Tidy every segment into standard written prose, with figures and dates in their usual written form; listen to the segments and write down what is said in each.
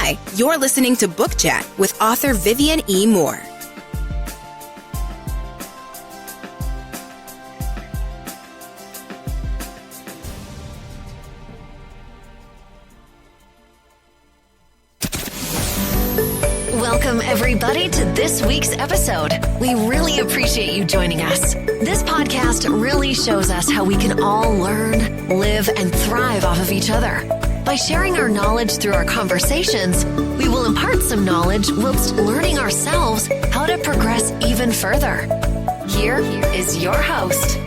Hi, you're listening to Book Chat with author Vivian E. Moore. Welcome, everybody, to this week's episode. We really appreciate you joining us. This podcast really shows us how we can all learn, live, and thrive off of each other. By sharing our knowledge through our conversations, we will impart some knowledge whilst learning ourselves how to progress even further. Here is your host.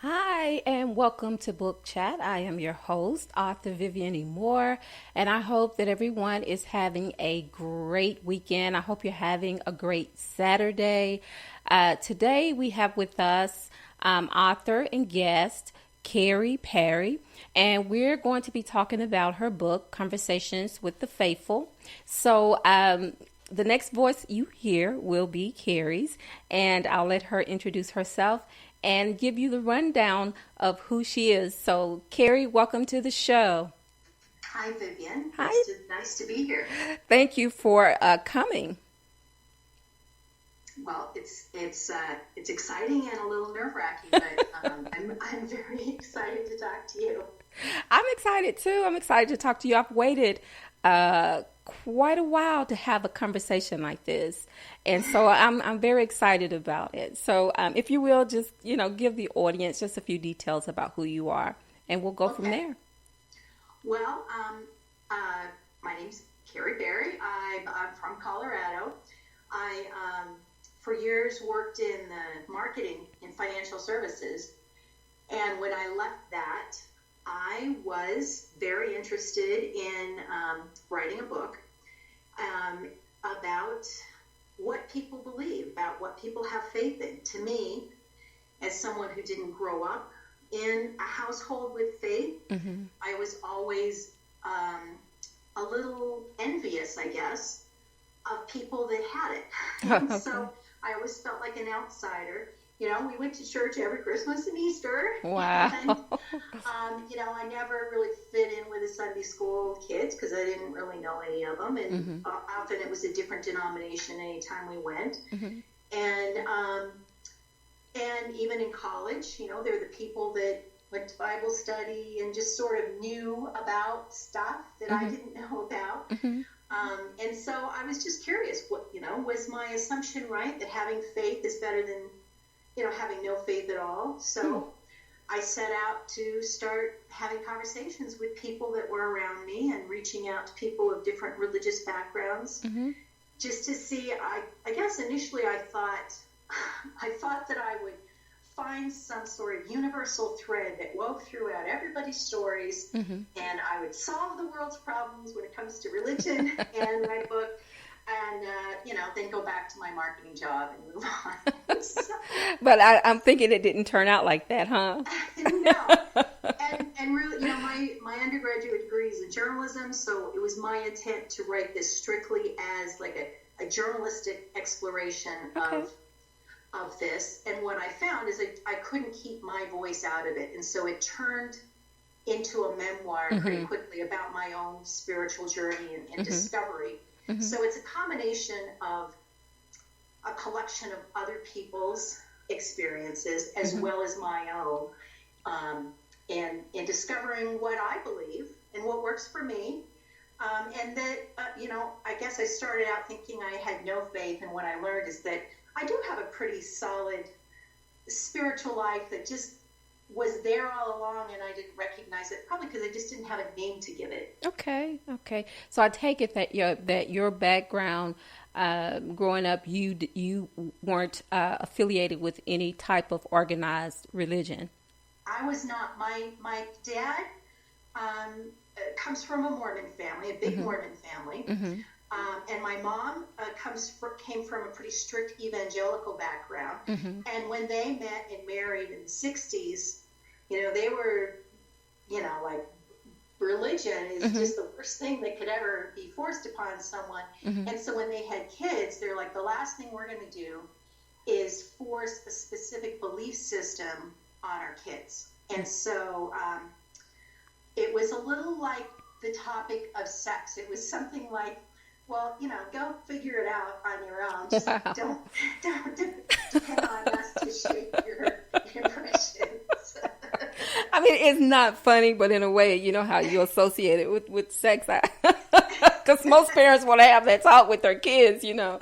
Hi, and welcome to Book Chat. I am your host, author Vivian E. Moore, and I hope that everyone is having a great weekend. I hope you're having a great Saturday. Today we have with us author and guest Kerry Perry, and we're going to be talking about her book, Conversations with the Faithful. So the next voice you hear will be Kerry's, and I'll let her introduce herself and give you the rundown of who she is. So, Kerry, welcome to the show. Hi, Vivian. Hi. It's nice to be here. Thank you for coming. Well, it's exciting and a little nerve-wracking, but I'm very excited to talk to you. I'm excited too. I'm excited to talk to you. I've waited quite a while to have a conversation like this, and so I'm very excited about it. So if you will, just give the audience just a few details about who you are, and we'll go from there. Well, my name's Kerry Perry. I'm from Colorado. I for years worked in marketing in financial services, and when I left that, I was very interested in writing a book about what people believe, about what people have faith in. To me, as someone who didn't grow up in a household with faith, I was always a little envious, I guess, of people that had it. Okay. So I always felt like an outsider. We went to church every Christmas and Easter. Wow. And, I never really fit in with the Sunday school kids because I didn't really know any of them. And often it was a different denomination anytime we went. And even in college, they're the people that went to Bible study and just sort of knew about stuff that I didn't know about. And so I was just curious, was my assumption right that having faith is better than having no faith at all? So I set out to start having conversations with people that were around me and reaching out to people of different religious backgrounds, just to see. I guess initially I thought that I would find some sort of universal thread that wove throughout everybody's stories, and I would solve the world's problems when it comes to religion and my book. And, then go back to my marketing job and move on. But I'm thinking it didn't turn out like that, huh? No. And really, my undergraduate degree is in journalism, so it was my intent to write this strictly as like a journalistic exploration of this. And what I found is I couldn't keep my voice out of it. And so it turned into a memoir pretty quickly about my own spiritual journey and discovery. So it's a combination of a collection of other people's experiences as well as my own, and in discovering what I believe and what works for me. And that, I guess I started out thinking I had no faith, and what I learned is that I do have a pretty solid spiritual life that just was there all along, and I didn't recognize it, probably because I just didn't have a name to give it. Okay. So I take it that your background, growing up, you weren't affiliated with any type of organized religion. I was not. My dad comes from a Mormon family, a big Mormon family, and my mom came from a pretty strict evangelical background. And when they met and married in the 60s, they were, like religion is just the worst thing that could ever be forced upon someone. And so when they had kids, they're like, the last thing we're going to do is force a specific belief system on our kids. And so it was a little like the topic of sex. It was something like, well, go figure it out on your own. Just don't depend on us to shape your impressions. I mean, it's not funny, but in a way, you know how you associate it with sex. Because most parents want to have that talk with their kids, Well,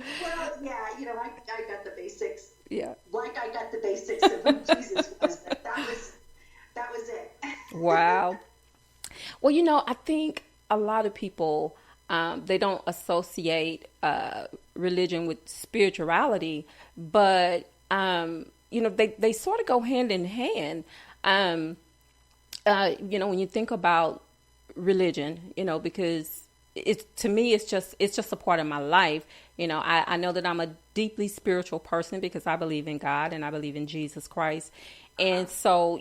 yeah, I got the basics. Yeah. Like I got the basics of who Jesus was. That was it. Wow. Well, I think a lot of people, they don't associate religion with spirituality, but, they sort of go hand in hand. When you think about religion, because to me, it's just a part of my life. I know that I'm a deeply spiritual person because I believe in God and I believe in Jesus Christ. And so,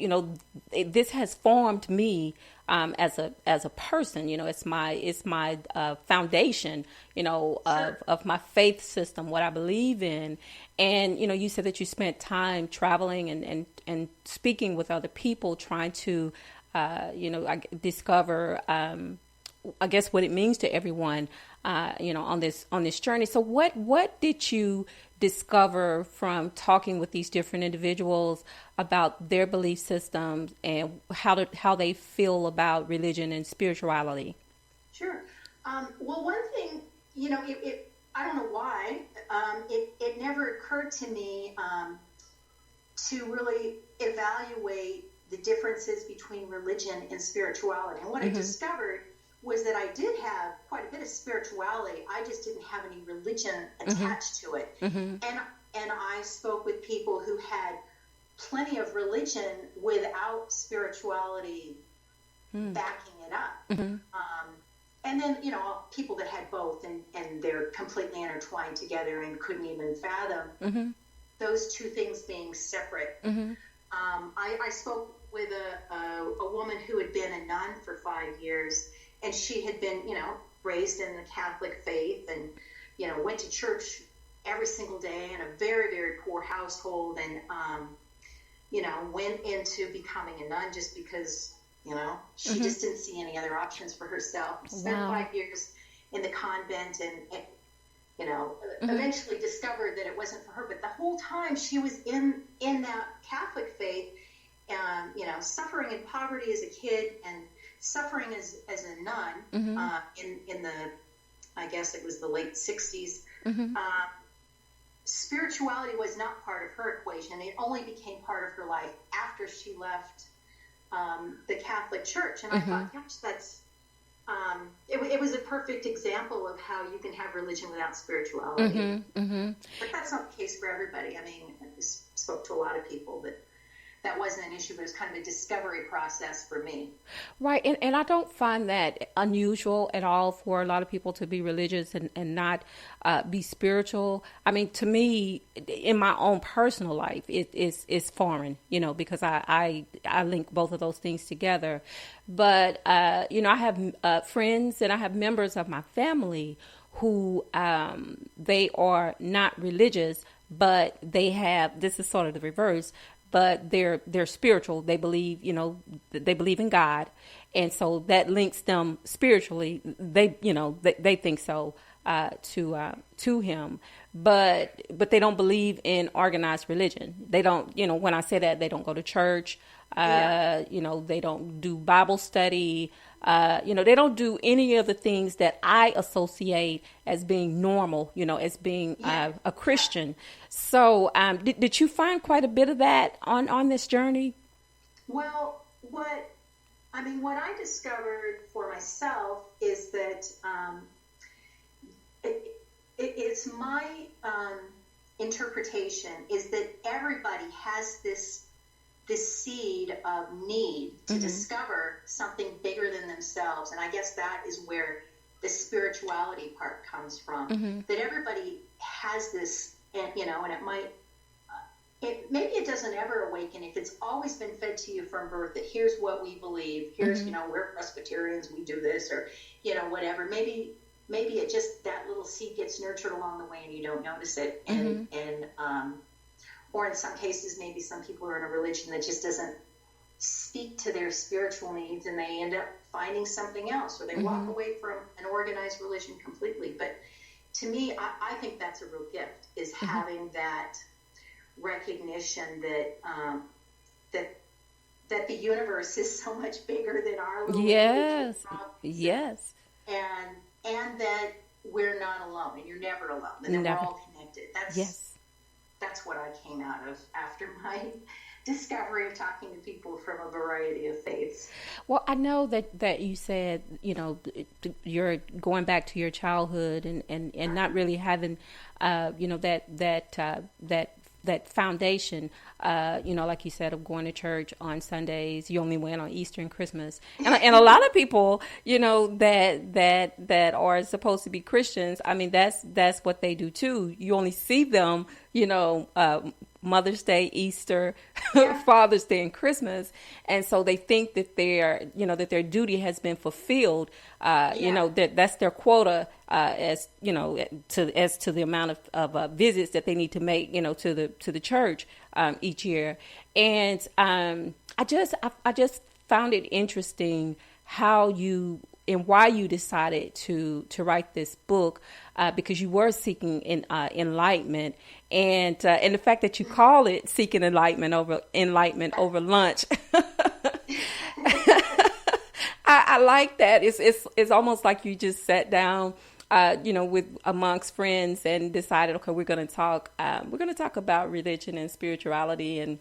this has formed me as a person. It's my foundation, of my faith system, what I believe in. And you said that you spent time traveling and speaking with other people, trying to discover I guess what it means to everyone on this journey. So what did you discover from talking with these different individuals about their belief systems and how they feel about religion and spirituality? Sure. Well, one thing, I don't know why, it never occurred to me to really evaluate the differences between religion and spirituality. And what I discovered was that I did have quite a bit of spirituality. I just didn't have any religion attached to it. And I spoke with people who had plenty of religion without spirituality backing it up. And then, people that had both and they're completely intertwined together and couldn't even fathom those two things being separate. I spoke with a woman who had been a nun for 5 years, and she had been, raised in the Catholic faith and, went to church every single day in a very, very poor household and, went into becoming a nun just because, she just didn't see any other options for herself. Spent 5 years in the convent and eventually discovered that it wasn't for her. But the whole time she was in that Catholic faith, suffering in poverty as a kid and suffering as a nun in the, I guess it was the late 60s. Spirituality was not part of her equation. It only became part of her life after she left the Catholic Church. And I thought, gosh, that's it was a perfect example of how you can have religion without spirituality. But that's not the case for everybody. I mean, I spoke to a lot of people that wasn't an issue, but it was kind of a discovery process for me. Right. And I don't find that unusual at all for a lot of people to be religious and not be spiritual. I mean, to me, in my own personal life, it's foreign, because I link both of those things together. But, I have friends and I have members of my family who they are not religious, but they have, this is sort of the reverse, but they're spiritual. They believe, they believe in God. And so that links them spiritually. They think so to him. But they don't believe in organized religion. They don't, when I say that, they don't go to church. They don't do Bible study. They don't do any of the things that I associate as being normal, as being a Christian. So did you find quite a bit of that on this journey? Well, what I discovered for myself is that it's my interpretation is that everybody has this seed of need to discover something bigger than themselves. And I guess that is where the spirituality part comes from, that everybody has this, and it might maybe it doesn't ever awaken if it's always been fed to you from birth that here's what we believe, here's, we're Presbyterians, we do this, or, whatever. Maybe it just, that little seed gets nurtured along the way and you don't notice it. And or in some cases, maybe some people are in a religion that just doesn't speak to their spiritual needs, and they end up finding something else, or they walk away from an organized religion completely. But to me, I think that's a real gift, is having that recognition that the universe is so much bigger than our little yes, and that we're not alone, and you're never alone, and that we're all connected. That's what I came out of after my discovery of talking to people from a variety of faiths. Well, I know that you said, you're going back to your childhood and not really having, that foundation, like you said, of going to church on Sundays. You only went on Easter and Christmas. And a lot of people, that are supposed to be Christians, I mean, that's what they do too. You only see them, Mother's Day, Easter, Father's Day, and Christmas. And so they think that their duty has been fulfilled. That's their quota, as to the amount of visits that they need to make, to the church, each year. And, I just found it interesting how you and why you decided to write this book, because you were seeking enlightenment, and the fact that you call it "Seeking Enlightenment over lunch." I like that. It's almost like you just sat down, with amongst friends and decided, okay, we're going to talk about religion and spirituality and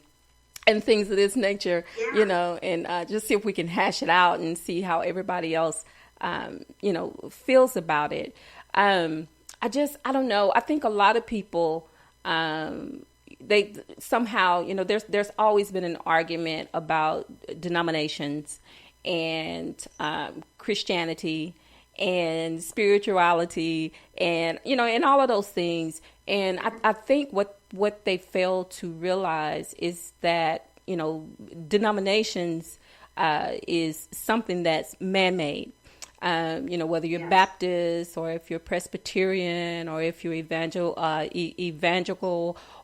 things of this nature, and just see if we can hash it out and see how everybody else, feels about it. I don't know. I think a lot of people, they somehow, there's always been an argument about denominations and Christianity and spirituality and, and all of those things. And I think what they fail to realize is that, denominations is something that's man-made. Whether you're Baptist or if you're Presbyterian or if you're evangelical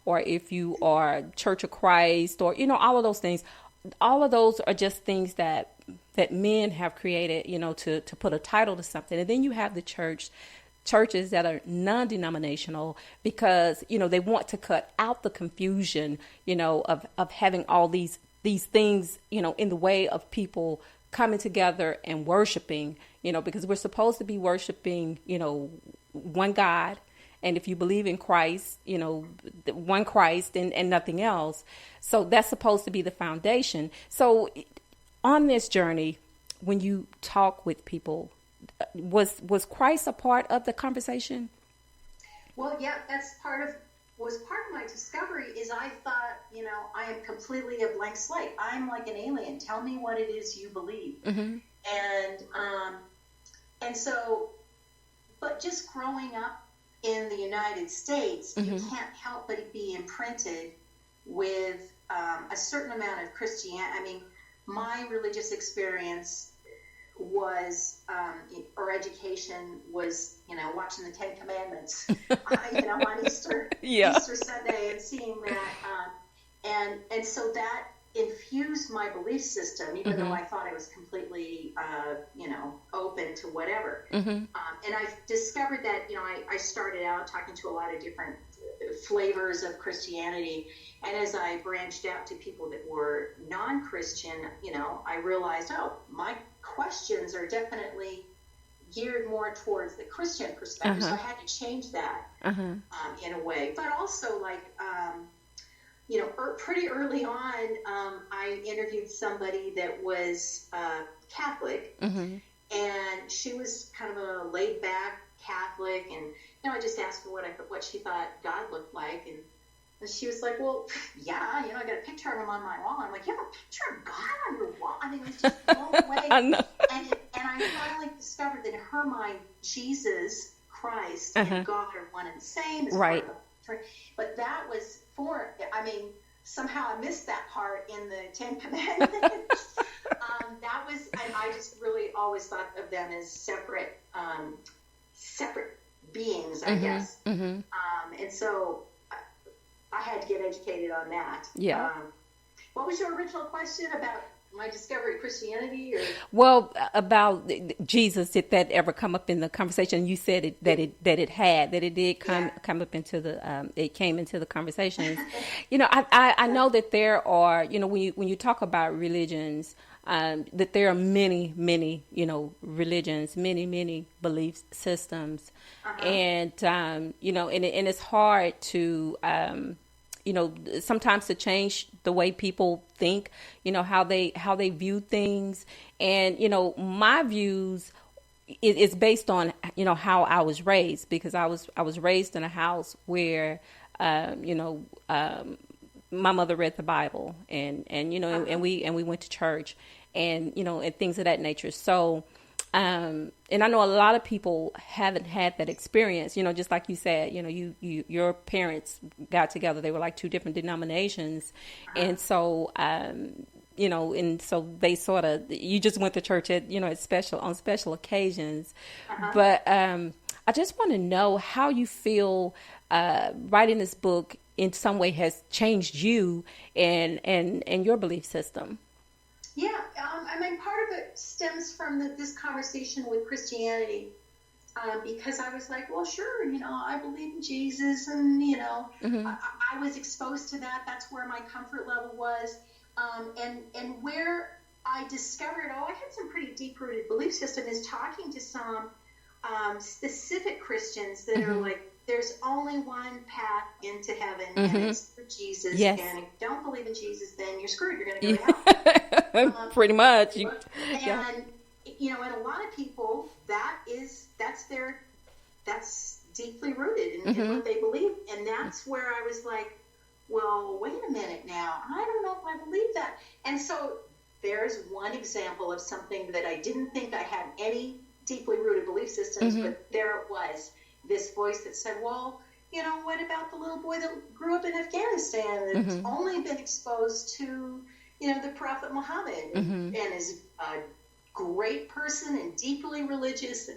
or if you are Church of Christ or, all of those things, all of those are just things that men have created, to put a title to something. And then you have the churches that are non-denominational because, they want to cut out the confusion, of having all these things, in the way of people coming together and worshiping, because we're supposed to be worshiping, one God. And if you believe in Christ, one Christ and nothing else. So that's supposed to be the foundation. So on this journey, when you talk with people, was Christ a part of the conversation? Well, yeah, was part of my discovery is I thought, I am completely a blank slate. I'm like an alien. Tell me what it is you believe. And so, but just growing up in the United States, you can't help but be imprinted with a certain amount of Christianity. I mean, my religious experience was, or education was, watching the Ten Commandments, on Easter Sunday and seeing that. And so that infused my belief system, even though I thought I was completely, open to whatever. And I've discovered that, I started out talking to a lot of different flavors of Christianity. And as I branched out to people that were non-Christian, I realized, my questions are definitely geared more towards the Christian perspective. So I had to change that in a way. But also, pretty early on, I interviewed somebody that was Catholic, and she was kind of a laid-back Catholic, and I just asked her what she thought God looked like, and she was like, well, yeah, I got a picture of him on my wall. I'm like, you have a picture of God on your wall? I mean, it was just blown away. And I finally discovered that in her mind, Jesus Christ and God are one and the same. It's part of But that was somehow I missed that part in the Ten Commandments. That was, and I just really always thought of them as separate beings, I guess. And so I had to get educated on that. Yeah. What was your original question about my discovery of Christianity? Or? Well, about Jesus, did that ever come up in the conversation? You said that it did come up into the it came into the conversations. I know that there are, when you talk about religions, that there are many religions, many belief systems, and and it's hard to sometimes to change the way people think, how they view things. And, my views is based on, how I was raised, because I was raised in a house where, my mother read the Bible and we went to church and, and things of that nature. So, and I know a lot of people haven't had that experience, just like you said, your parents got together, they were like two different denominations. And so, and so they sort of, you just went to church at, on special occasions. But, I just want to know how you feel, writing this book in some way has changed you and your belief system. Yeah, part of it stems from this conversation with Christianity, because I was like, well, sure, I believe in Jesus, and, I was exposed to that. That's where my comfort level was. And where I discovered, I had some pretty deep-rooted belief system, is talking to some specific Christians that are like, there's only one path into heaven, and it's through Jesus. Yes. And if you don't believe in Jesus, then you're screwed. You're going to go to hell. Pretty much. And and a lot of people, that's deeply rooted in what they believe. And that's where I was like, well, wait a minute now. I don't know if I believe that. And so there's one example of something that I didn't think I had any deeply rooted belief systems, but there it was. This voice that said, well, what about the little boy that grew up in Afghanistan that's only been exposed to, the Prophet Muhammad and is a great person and deeply religious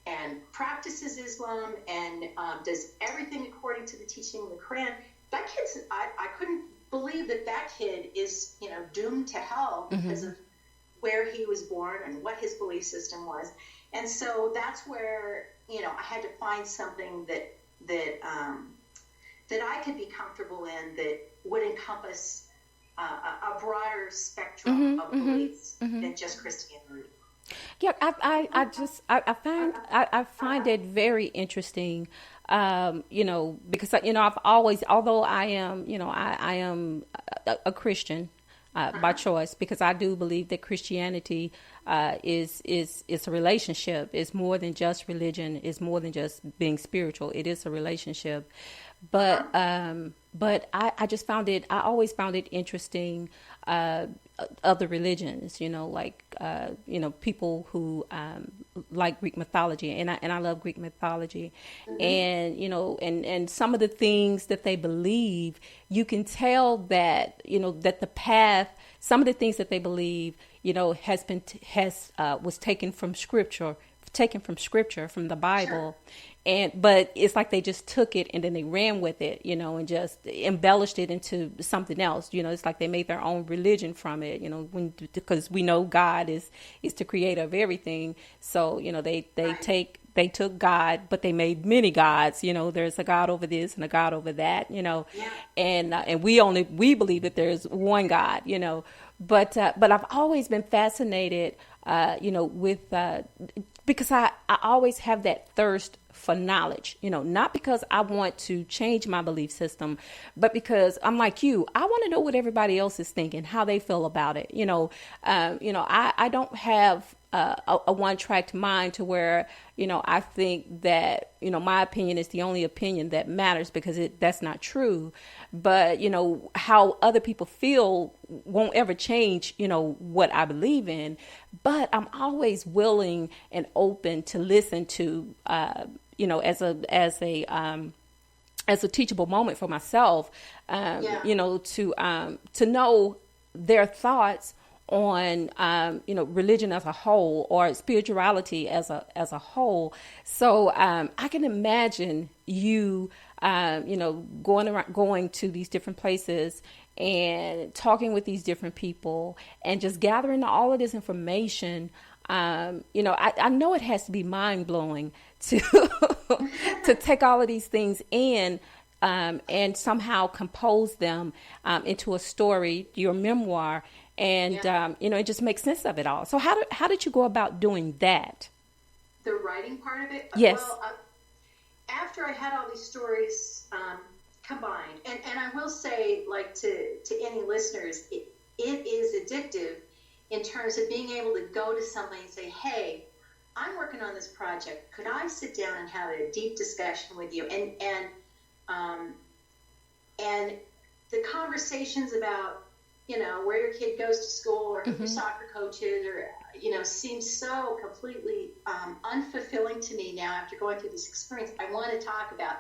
and practices Islam and does everything according to the teaching of the Quran. That kid's, I couldn't believe that kid is, doomed to hell because of where he was born and what his belief system was. And so that's where, I had to find something that I could be comfortable in that would encompass a broader spectrum of beliefs than just Christianity. Yeah, I find it very interesting, because I've always, although I am, I am a Christian by choice, because I do believe that Christianity is a relationship. It's more than just religion. It's more than just being spiritual. It is a relationship. But I just found it. I always found it interesting. Other religions, people who like Greek mythology, and I love Greek mythology, and and some of the things that they believe, you can tell that that the path, some of the things that they believe, was taken from scripture, from the Bible. Sure. But it's like they just took it and then they ran with it, and just embellished it into something else. It's like they made their own religion from it, because we know God is the creator of everything. So, they took God, but they made many gods. There's a God over this and a God over that, and we believe that there's one God, but I've always been fascinated, with, because I always have that thirst for knowledge, not because I want to change my belief system, but because I'm like you, I want to know what everybody else is thinking, how they feel about it. I don't have a one-track mind to where, I think that, my opinion is the only opinion that matters, because that's not true. But, how other people feel won't ever change, what I believe in. But I'm always willing and open to listen to, as a as a teachable moment for myself, to know their thoughts on, religion as a whole, or spirituality as a whole. So I can imagine you, going to these different places and talking with these different people and just gathering all of this information. I know it has to be mind blowing to to take all of these things in, and somehow compose them into a story, your memoir, and it just makes sense of it all. So how did you go about doing that? The writing part of it? Yes. Well, after I had all these stories combined, and I will say, like, to any listeners, it is addictive in terms of being able to go to somebody and say, hey, I'm working on this project. Could I sit down and have a deep discussion with you? And the conversations about, where your kid goes to school, or who your soccer coach is, or, seems so completely unfulfilling to me now after going through this experience. I want to talk about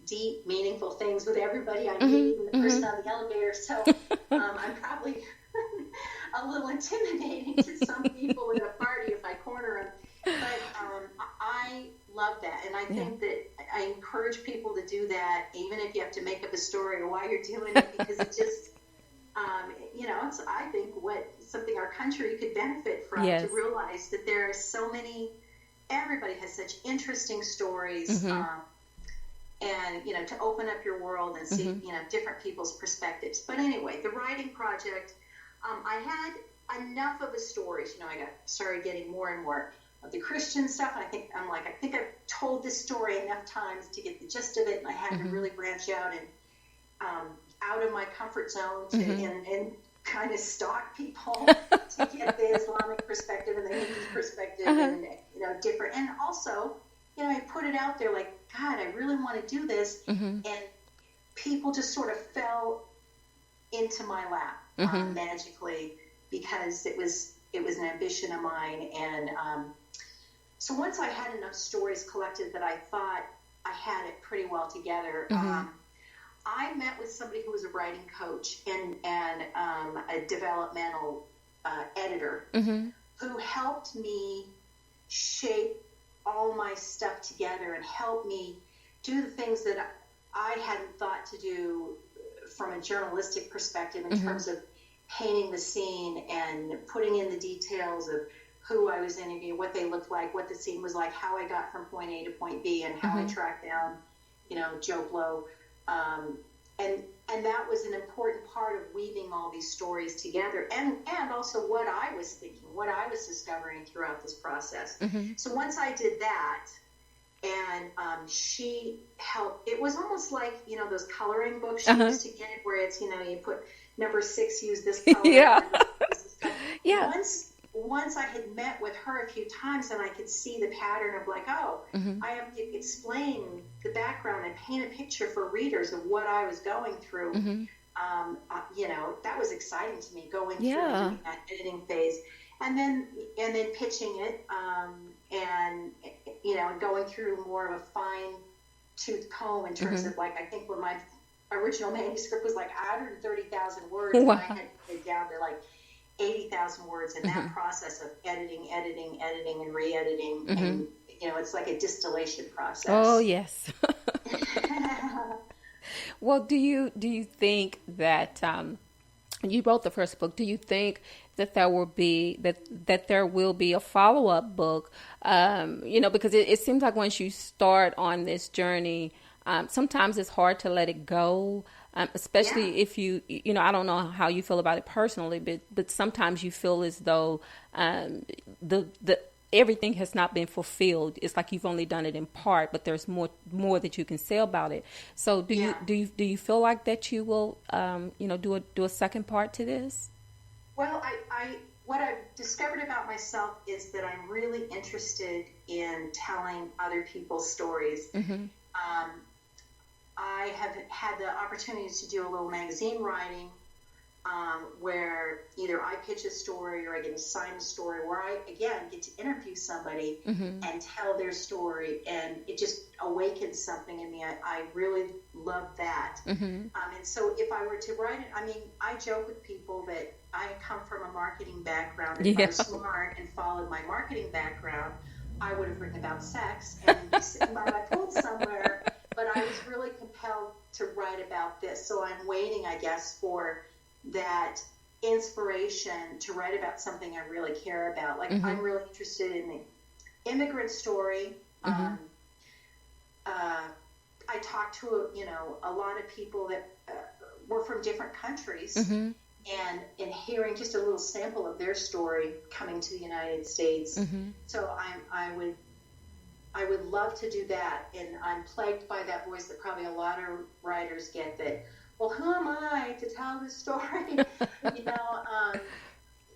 deep, meaningful things with everybody I meet, and the person on the elevator. So I'm probably a little intimidating to some people at a party if I corner them. But I love that. And I think that I encourage people to do that, even if you have to make up a story or why you're doing it, because it just, it's, I think, something our country could benefit from, to realize that there are so many, everybody has such interesting stories, and, to open up your world and see, different people's perspectives. But anyway, the writing project, I had enough of the stories, I started getting more and more of the Christian stuff. I think I've told this story enough times to get the gist of it, and I had to really branch out and out of my comfort zone to and kind of stalk people to get the Islamic perspective and the Hindu perspective, and different. And also, I put it out there like, God, I really want to do this, and people just sort of fell into my lap magically, because it was an ambition of mine. And so once I had enough stories collected that I thought I had it pretty well together, I met with somebody who was a writing coach and a developmental editor who helped me shape all my stuff together and help me do the things that I hadn't thought to do from a journalistic perspective, in terms of painting the scene and putting in the details of who I was interviewing, what they looked like, what the scene was like, how I got from point A to point B, and how I tracked down, Joe Blow. And that was an important part of weaving all these stories together, and also what I was thinking, what I was discovering throughout this process. So once I did that, and she helped, it was almost like, those coloring books you used to get, where it's, you put number 6, use this color. Once I had met with her a few times, and I could see the pattern of like, I have to explain the background and paint a picture for readers of what I was going through. That was exciting to me, going through that editing phase, and then pitching it, and going through more of a fine tooth comb in terms of, like, I think when my original manuscript was like 130,000 words, and I had to put it down to like 80,000 words, and that process of editing, and re-editing, and it's like a distillation process. Oh yes. Well, do you think that you wrote the first book? Do you think that there will be a follow-up book? Because it seems like once you start on this journey, sometimes it's hard to let it go. Especially if you I don't know how you feel about it personally, but sometimes you feel as though the everything has not been fulfilled. It's like you've only done it in part, but there's more that you can say about it. So do you feel like that you will do a second part to this? Well, I what I've discovered about myself is that I'm really interested in telling other people's stories. I have had the opportunity to do a little magazine writing where either I pitch a story or I get assigned a story where I, again, get to interview somebody and tell their story, and it just awakens something in me. I really love that. And so if I were to write it, I mean, I joke with people that I come from a marketing background, and if I was smart and followed my marketing background, I would have written about sex and be sitting by my pool somewhere, but I was really compelled to write about this. So I'm waiting, I guess, for that inspiration to write about something I really care about. Like, I'm really interested in the immigrant story. I talked to, a lot of people that were from different countries, and in hearing just a little sample of their story coming to the United States. So I would love to do that, and I'm plagued by that voice that probably a lot of writers get, that, well, who am I to tell this story?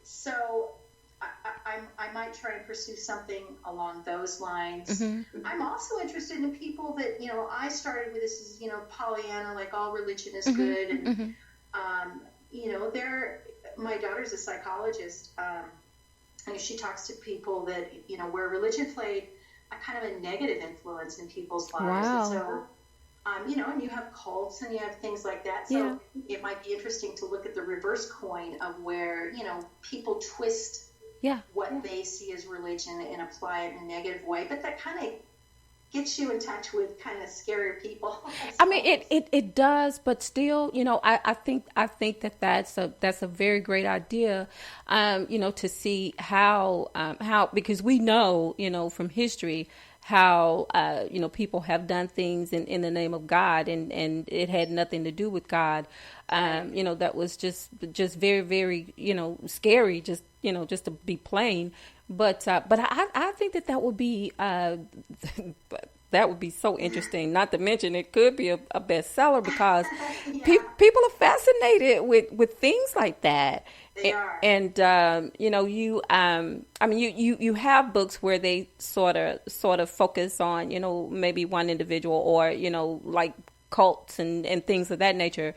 So I might try and pursue something along those lines. I'm also interested in people that, I started with this as, Pollyanna, like all religion is good. And, my daughter's a psychologist, and she talks to people that, where religion played a kind of a negative influence in people's lives. Wow. And so, and you have cults and you have things like that. So it might be interesting to look at the reverse coin of where, people twist what they see as religion and apply it in a negative way. But that kind of gets you in touch with kind of scarier people. I mean, it does, but still, I think that's a very great idea, to see how, because we know, from history, how, people have done things in the name of God, and it had nothing to do with God. That was just very, very, scary, just to be plain. But I think that would be, that would be so interesting. Not to mention, it could be a bestseller, because people are fascinated with things like that. They are. And you have books where they sort of focus on, maybe one individual, or, like cults and things of that nature.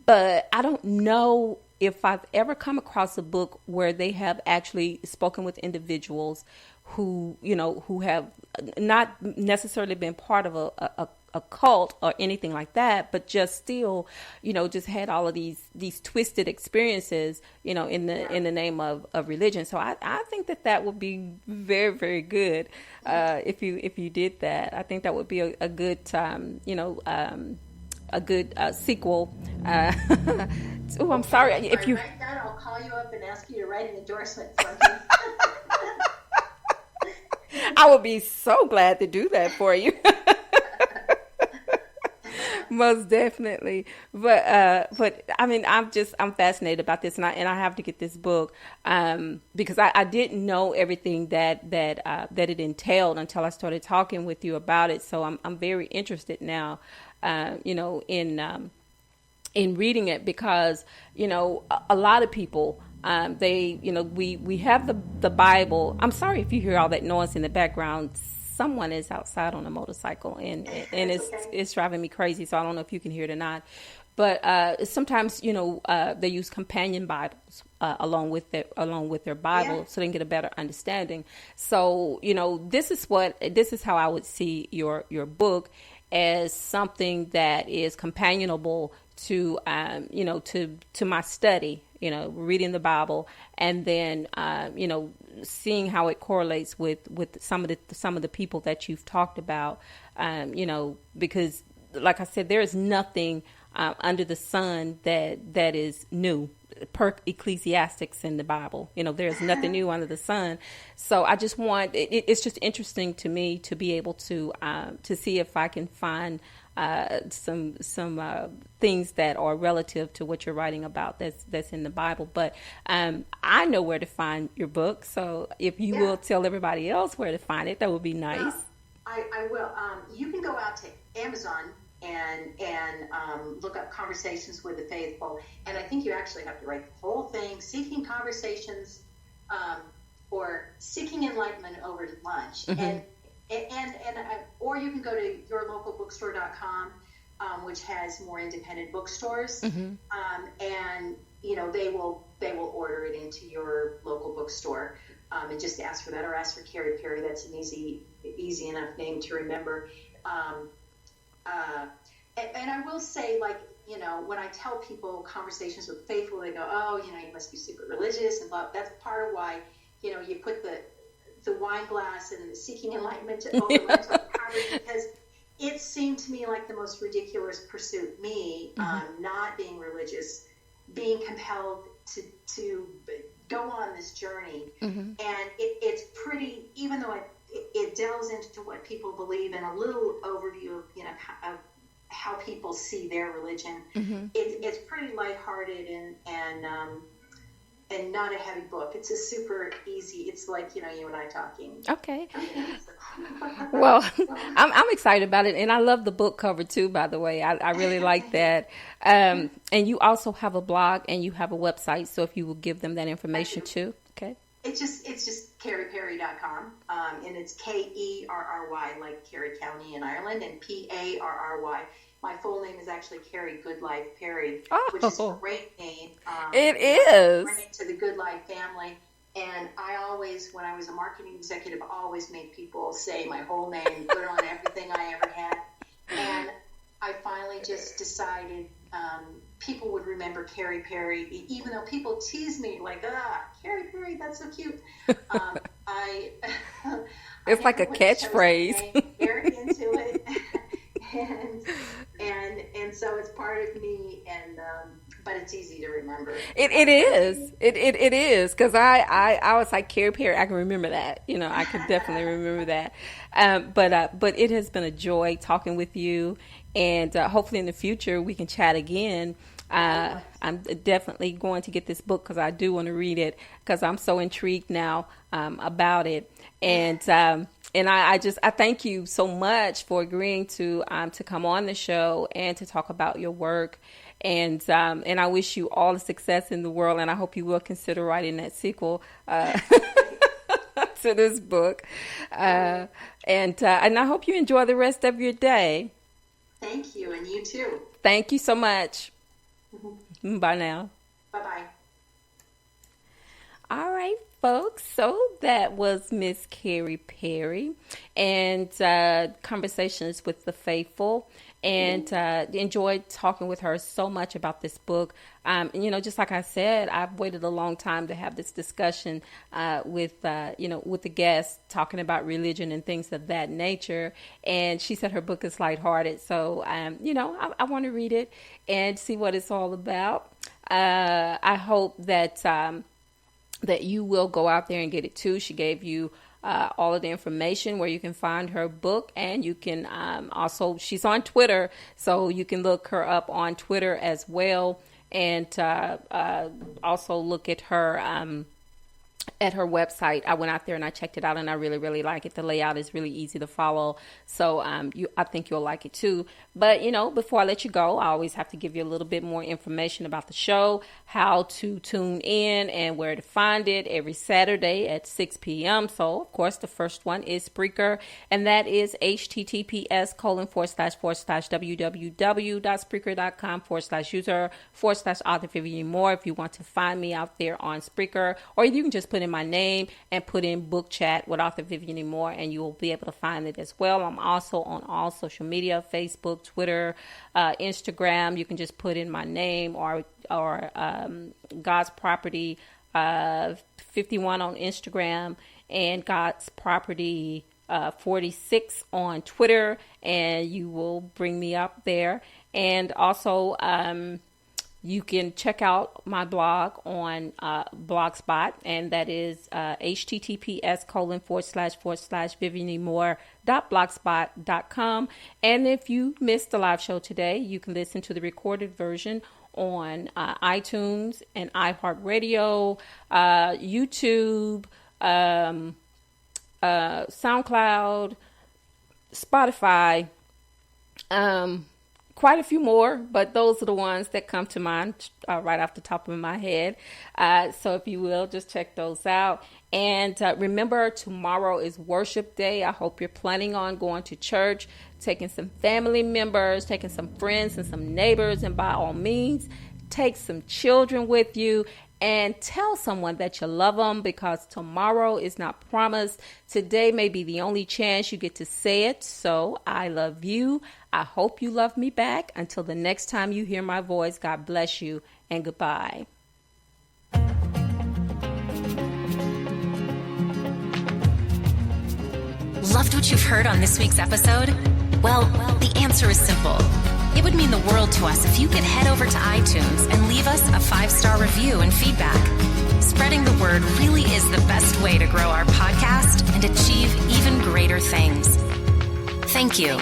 But I don't know if I've ever come across a book where they have actually spoken with individuals who have not necessarily been part of a cult or anything like that, but just still, just had all of these twisted experiences, in the name of religion. So I think that would be very, very good, if you did that. I think that would be a good, a good sequel. Oh, I'm sorry. If you write that, I'll call you up and ask you to write an endorsement for me. I would be so glad to do that for you. Most definitely. But I mean, I'm fascinated about this, and I have to get this book, because I didn't know everything that it entailed until I started talking with you about it. So I'm very interested now, in reading it, because, a lot of people, we have the Bible. I'm sorry if you hear all that noise in the background. Someone is outside on a motorcycle, and it's driving me crazy. So I don't know if you can hear it or not. But sometimes, they use companion Bibles along with their Bible, so they can get a better understanding. So, this is how I would see your book, as something that is companionable to to my study, reading the Bible, and then seeing how it correlates with some of the people that you've talked about, because, like I said, there is nothing under the sun that is new, per Ecclesiastics in the Bible. There's nothing new under the sun. So I just want, it's just interesting to me to be able to see if I can find some things that are relative to what you're writing about that's in the Bible. But I know where to find your book. So if you will tell everybody else where to find it, that would be nice. I will. You can go out to Amazon and look up Conversations with the Faithful, and I think you actually have to write the whole thing, Seeking Conversations, or Seeking Enlightenment over lunch, and or you can go to yourlocalbookstore.com which has more independent bookstores, Mm-hmm. and they will order it into your local bookstore, and just ask for that, or ask for Kerry Perry. That's an easy enough name to remember. And I will say, like, when I tell people conversations with faithful, they go, oh, you must be super religious and blah. That's part of why, you put the wine glass and the seeking enlightenment over the cover, because it seemed to me like the most ridiculous pursuit. Me, not being religious, being compelled to go on this journey, and it's pretty, even though it delves into what people believe and a little overview of of how people see their religion. It's pretty lighthearted and not a heavy book. It's a super easy. It's like you and I talking. Okay. Well, I'm excited about it, and I love the book cover too. By the way, I really like that. And you also have a blog and you have a website. So if you will give them that information too. Okay. It's just kerryperry.com, and it's Kerry, like Kerry County in Ireland, and Parry. My full name is actually Kerry Goodlife Perry, which is a great name. It is. Bring it to the Goodlife family. And I always, when I was a marketing executive, always made people say my whole name, put on everything I ever had. And I finally just decided people would remember Kerry Perry, even though people tease me like, Kerry Perry, that's so cute. It's like a catchphrase. Very into it. and so it's part of me, and but it's easy to remember. It is. It is, because I was like, Kerry Perry, I can remember that. I can definitely remember that. But it has been a joy talking with you, and hopefully in the future we can chat again. I'm definitely going to get this book because I do want to read it, because I'm so intrigued now about it. And I thank you so much for agreeing to come on the show and to talk about your work. And I wish you all the success in the world, and I hope you will consider writing that sequel to this book. And I hope you enjoy the rest of your day. Thank you, and you too. Thank you so much. Bye now. Bye-bye. All right, folks. So that was Miss Kerry Perry, and Conversations with the Faithful, and enjoyed talking with her so much about this book. Just like I said, I've waited a long time to have this discussion with the guests, talking about religion and things of that nature. And she said her book is lighthearted, so I want to read it and see what it's all about. I hope that you will go out there and get it too. She gave you all of the information where you can find her book, and you can also, she's on Twitter, so you can look her up on Twitter as well, and also look at her website. I went out there and I checked it out, and I really, really like it. The layout is really easy to follow, so I think you'll like it too. But before I let you go, I always have to give you a little bit more information about the show, how to tune in, and where to find it every Saturday at 6 p.m. So of course the first one is Spreaker, and that is https://www.spreaker.com/user/author Vivian Moore if you want to find me out there on Spreaker, or you can just put in my name and put in book chat with author Vivian Moore, and you will be able to find it as well. I'm also on all social media, Facebook, Twitter, Instagram. You can just put in my name or God's Property 51 on Instagram, and God's Property 46 on Twitter, and you will bring me up there. And also you can check out my blog on Blogspot, and that is https://vivianmore.blogspot.com. And if you missed the live show today, you can listen to the recorded version on iTunes and iHeartRadio, YouTube, SoundCloud, Spotify, quite a few more, but those are the ones that come to mind right off the top of my head. So if you will, just check those out. And remember, tomorrow is worship day. I hope you're planning on going to church, taking some family members, taking some friends and some neighbors, and by all means, take some children with you and tell someone that you love them, because tomorrow is not promised. Today may be the only chance you get to say it. So I love you. I hope you love me back. Until the next time you hear my voice, God bless you and goodbye. Loved what you've heard on this week's episode? Well, the answer is simple. It would mean the world to us if you could head over to iTunes and leave us a 5-star review and feedback. Spreading the word really is the best way to grow our podcast and achieve even greater things. Thank you.